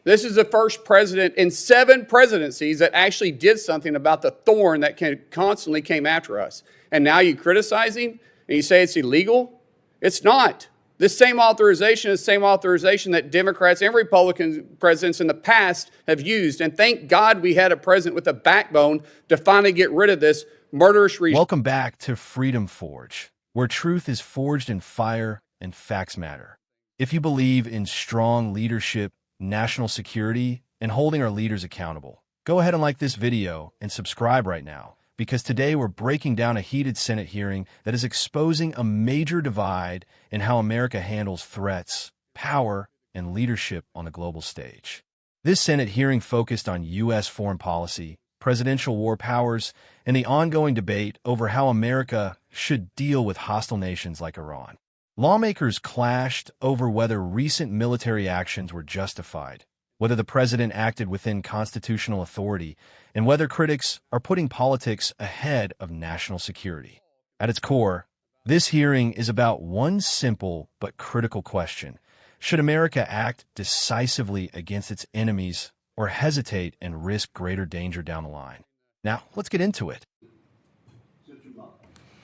This is the first president in 7 presidencies that actually did something about the thorn that constantly came after us. And now you criticize him and you say it's illegal? It's not. This same authorization is the same authorization that Democrats and Republican presidents in the past have used. And thank God we had a president with a backbone to finally get rid of this murderous regime. Welcome back to Freedom Forge, where truth is forged in fire and facts matter. If you believe in strong leadership, national security, and holding our leaders accountable, go ahead and like this video and subscribe right now, because today we're breaking down a heated Senate hearing that is exposing a major divide in how America handles threats, power, and leadership on the global stage. This Senate hearing focused on U.S. foreign policy, presidential war powers, and the ongoing debate over how America should deal with hostile nations like Iran. Lawmakers clashed over whether recent military actions were justified, whether the president acted within constitutional authority, and whether critics are putting politics ahead of national security. At its core, this hearing is about one simple but critical question. Should America act decisively against its enemies or hesitate and risk greater danger down the line? Now, let's get into it.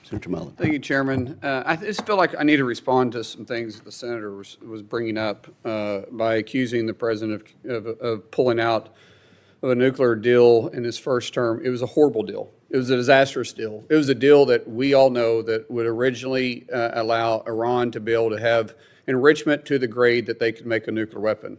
Senator Mullin. Thank you, Chairman. I just feel like I need to respond to some things that the Senator was bringing up by accusing the President of pulling out of a nuclear deal in his first term. It was a horrible deal. It was a disastrous deal. It was a deal that we all know that would originally allow Iran to be able to have enrichment to the grade that they could make a nuclear weapon.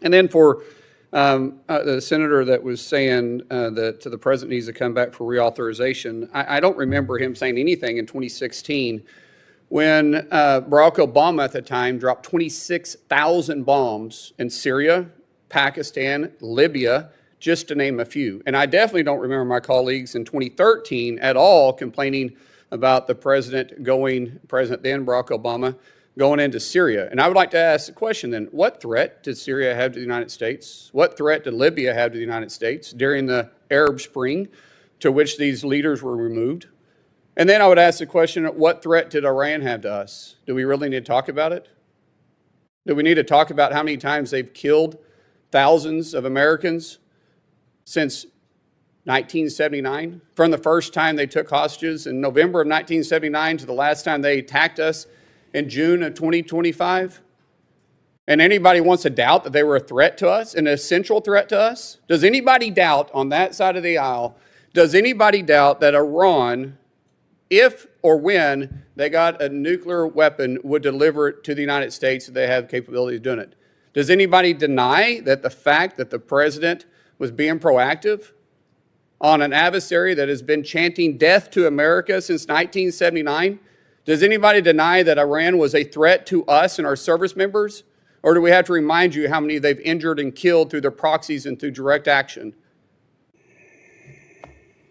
And then for the senator that was saying that the president needs to come back for reauthorization, I don't remember him saying anything in 2016 when Barack Obama at the time dropped 26,000 bombs in Syria, Pakistan, Libya, just to name a few. And I definitely don't remember my colleagues in 2013 at all complaining about the president then Barack Obama, going into Syria. And I would like to ask the question then, what threat did Syria have to the United States? What threat did Libya have to the United States during the Arab Spring to which these leaders were removed? And then I would ask the question, what threat did Iran have to us? Do we really need to talk about it? Do we need to talk about how many times they've killed thousands of Americans since 1979? From the first time they took hostages in November of 1979 to the last time they attacked us in June of 2025? And anybody wants to doubt that they were a threat to us, an essential threat to us? Does anybody doubt on that side of the aisle, does anybody doubt that Iran, if or when they got a nuclear weapon, would deliver it to the United States if they have the capability of doing it? Does anybody deny that the fact that the president was being proactive on an adversary that has been chanting death to America since 1979? Does anybody deny that Iran was a threat to us and our service members? Or do we have to remind you how many they've injured and killed through their proxies and through direct action?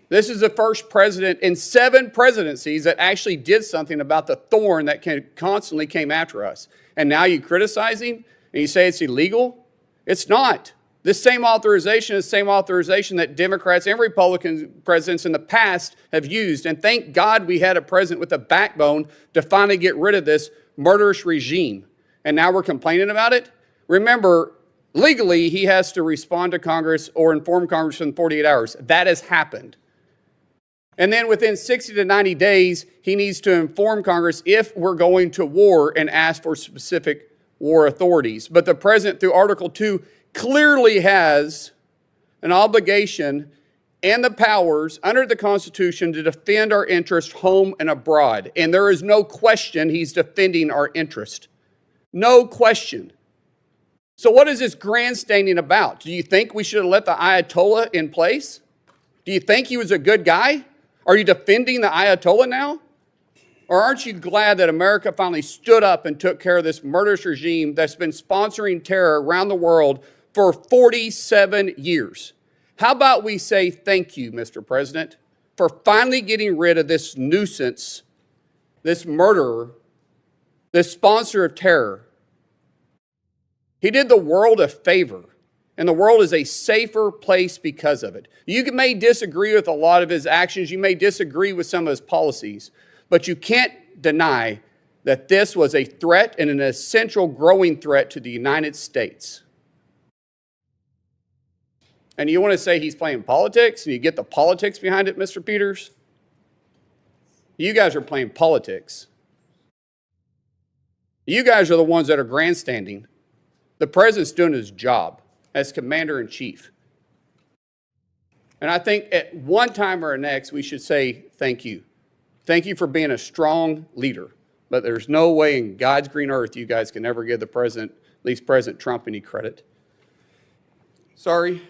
This is the first president in 7 presidencies that actually did something about the thorn that constantly came after us. And now you criticize him and you say it's illegal? It's not. This same authorization is the same authorization that Democrats and Republican presidents in the past have used. And thank God we had a president with a backbone to finally get rid of this murderous regime. And now we're complaining about it? Remember, legally, he has to respond to Congress or inform Congress in 48 hours. That has happened. And then within 60 to 90 days, he needs to inform Congress if we're going to war and ask for specific war authorities. But the president, through Article 2, clearly has an obligation and the powers under the Constitution to defend our interest home and abroad. And there is no question he's defending our interest. No question. So what is this grandstanding about? Do you think we should have let the Ayatollah in place? Do you think he was a good guy? Are you defending the Ayatollah now? Or aren't you glad that America finally stood up and took care of this murderous regime that's been sponsoring terror around the world for 47 years? How about we say thank you, Mr. President, for finally getting rid of this nuisance, this murderer, this sponsor of terror. He did the world a favor, and the world is a safer place because of it. You may disagree with a lot of his actions. You may disagree with some of his policies, but you can't deny that this was a threat and an essential growing threat to the United States. And you want to say he's playing politics and you get the politics behind it, Mr. Peters? You guys are playing politics. You guys are the ones that are grandstanding. The president's doing his job as commander-in-chief. And I think at one time or next, we should say thank you. Thank you for being a strong leader. But there's no way in God's green earth you guys can ever give the president, at least President Trump, any credit. Sorry.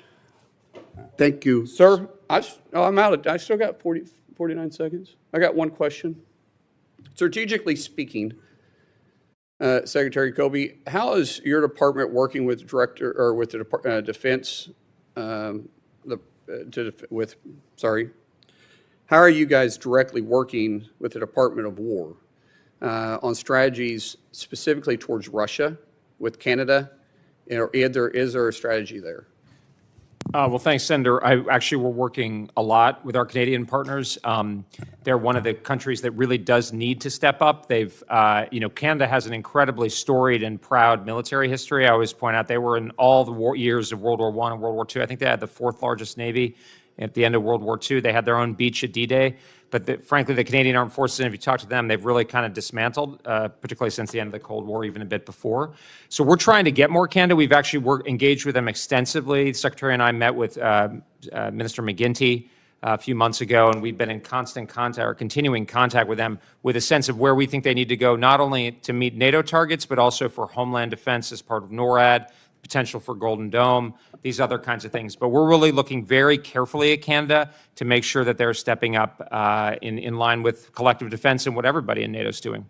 Thank you. Sir, I'm out. I still got 49 seconds. I got one question. Strategically speaking, Secretary Kobe, how is your department working with the Defense? How are you guys directly working with the Department of War on strategies specifically towards Russia with Canada? Or is there a strategy there? Well, thanks, Senator. We're working a lot with our Canadian partners. They're one of the countries that really does need to step up. Canada has an incredibly storied and proud military history. I always point out they were in all the years of World War I and World War II. I think they had the fourth largest Navy at the end of World War II. They had their own beach at D-Day. But frankly, the Canadian Armed Forces, and if you talk to them, they've really kind of dismantled, particularly since the end of the Cold War, even a bit before. So we're trying to get more Canada. We've actually engaged with them extensively. The Secretary and I met with Minister McGuinty a few months ago, and we've been in constant contact, or continuing contact with them, with a sense of where we think they need to go, not only to meet NATO targets, but also for homeland defense as part of NORAD, potential for Golden Dome, these other kinds of things. But we're really looking very carefully at Canada to make sure that they're stepping up in line with collective defense and what everybody in NATO is doing.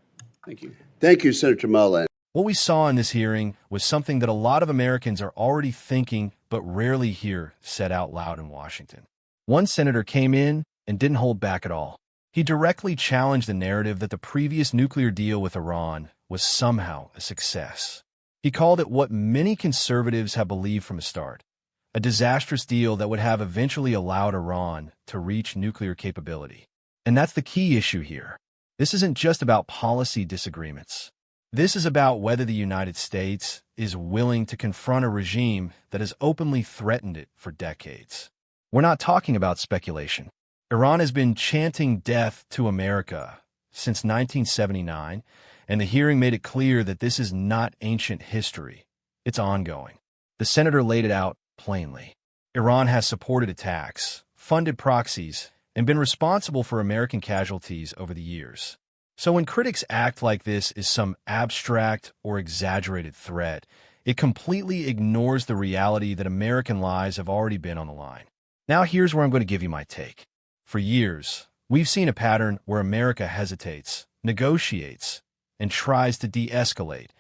Thank you. Thank you, Senator Mullin. What we saw in this hearing was something that a lot of Americans are already thinking but rarely hear said out loud in Washington. One senator came in and didn't hold back at all. He directly challenged the narrative that the previous nuclear deal with Iran was somehow a success. He called it what many conservatives have believed from the start, a disastrous deal that would have eventually allowed Iran to reach nuclear capability. And that's the key issue here. This isn't just about policy disagreements. This is about whether the United States is willing to confront a regime that has openly threatened it for decades. We're not talking about speculation. Iran has been chanting death to America since 1979, and the hearing made it clear that this is not ancient history. It's ongoing. The senator laid it out plainly. Iran has supported attacks, funded proxies, and been responsible for American casualties over the years. So when critics act like this is some abstract or exaggerated threat, it completely ignores the reality that American lives have already been on the line. Now here's where I'm going to give you my take. For years, we've seen a pattern where America hesitates, negotiates, and tries to de-escalate,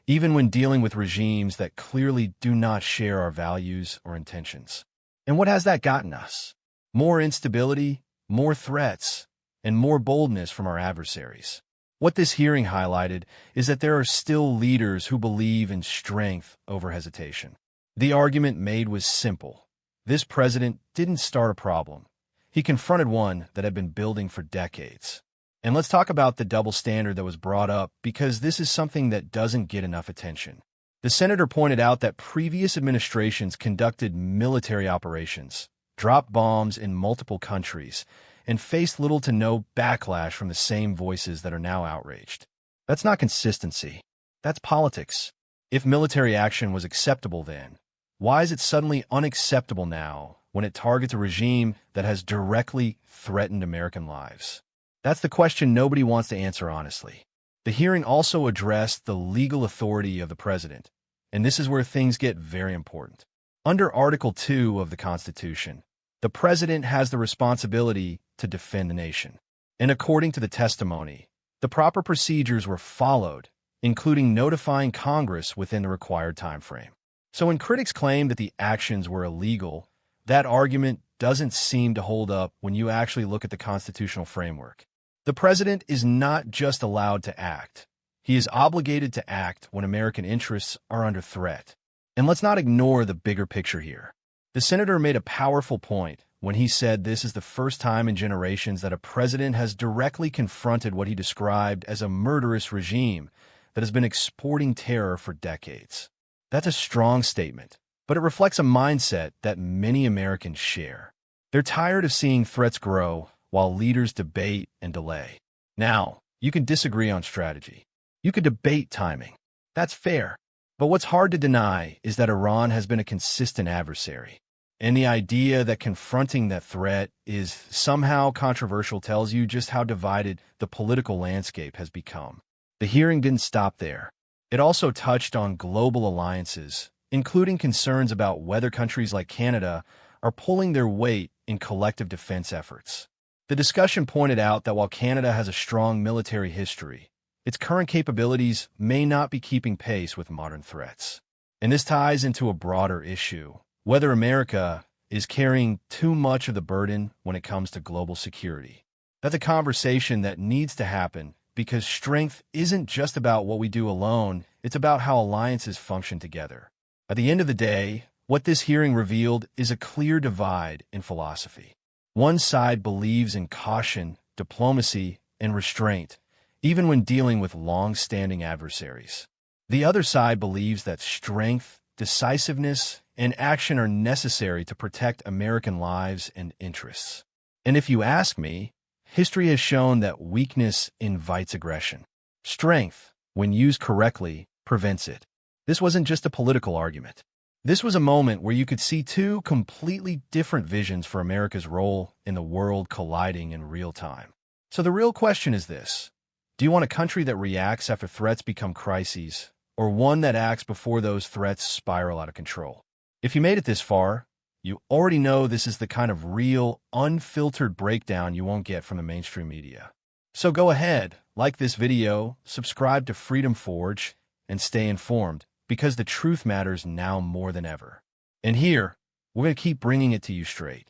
even when dealing with regimes that clearly do not share our values or intentions. And what has that gotten us? More instability, more threats, and more boldness from our adversaries. What this hearing highlighted is that there are still leaders who believe in strength over hesitation. The argument made was simple. This president didn't start a problem. He confronted one that had been building for decades. And let's talk about the double standard that was brought up, because this is something that doesn't get enough attention. The senator pointed out that previous administrations conducted military operations, dropped bombs in multiple countries, and faced little to no backlash from the same voices that are now outraged. That's not consistency. That's politics. If military action was acceptable then, why is it suddenly unacceptable now when it targets a regime that has directly threatened American lives? That's the question nobody wants to answer honestly. The hearing also addressed the legal authority of the president, and this is where things get very important. Under Article 2 of the Constitution, the president has the responsibility to defend the nation. And according to the testimony, the proper procedures were followed, including notifying Congress within the required time frame. So when critics claim that the actions were illegal, that argument doesn't seem to hold up when you actually look at the constitutional framework. The president is not just allowed to act. He is obligated to act when American interests are under threat. And let's not ignore the bigger picture here. The senator made a powerful point when he said this is the first time in generations that a president has directly confronted what he described as a murderous regime that has been exporting terror for decades. That's a strong statement, but it reflects a mindset that many Americans share. They're tired of seeing threats grow while leaders debate and delay. Now, you can disagree on strategy. You could debate timing. That's fair. But what's hard to deny is that Iran has been a consistent adversary. And the idea that confronting that threat is somehow controversial tells you just how divided the political landscape has become. The hearing didn't stop there. It also touched on global alliances, including concerns about whether countries like Canada are pulling their weight in collective defense efforts. The discussion pointed out that while Canada has a strong military history, its current capabilities may not be keeping pace with modern threats. And this ties into a broader issue: whether America is carrying too much of the burden when it comes to global security. That's a conversation that needs to happen, because strength isn't just about what we do alone, it's about how alliances function together. At the end of the day, what this hearing revealed is a clear divide in philosophy. One side believes in caution, diplomacy, and restraint, even when dealing with long-standing adversaries. The other side believes that strength, decisiveness, and action are necessary to protect American lives and interests. And if you ask me, history has shown that weakness invites aggression. Strength, when used correctly, prevents it. This wasn't just a political argument. This was a moment where you could see two completely different visions for America's role in the world colliding in real time. So the real question is this: do you want a country that reacts after threats become crises, or one that acts before those threats spiral out of control? If you made it this far, you already know this is the kind of real, unfiltered breakdown you won't get from the mainstream media. So go ahead, like this video, subscribe to Freedom Forge, and stay informed, because the truth matters now more than ever. And here, we're going to keep bringing it to you straight.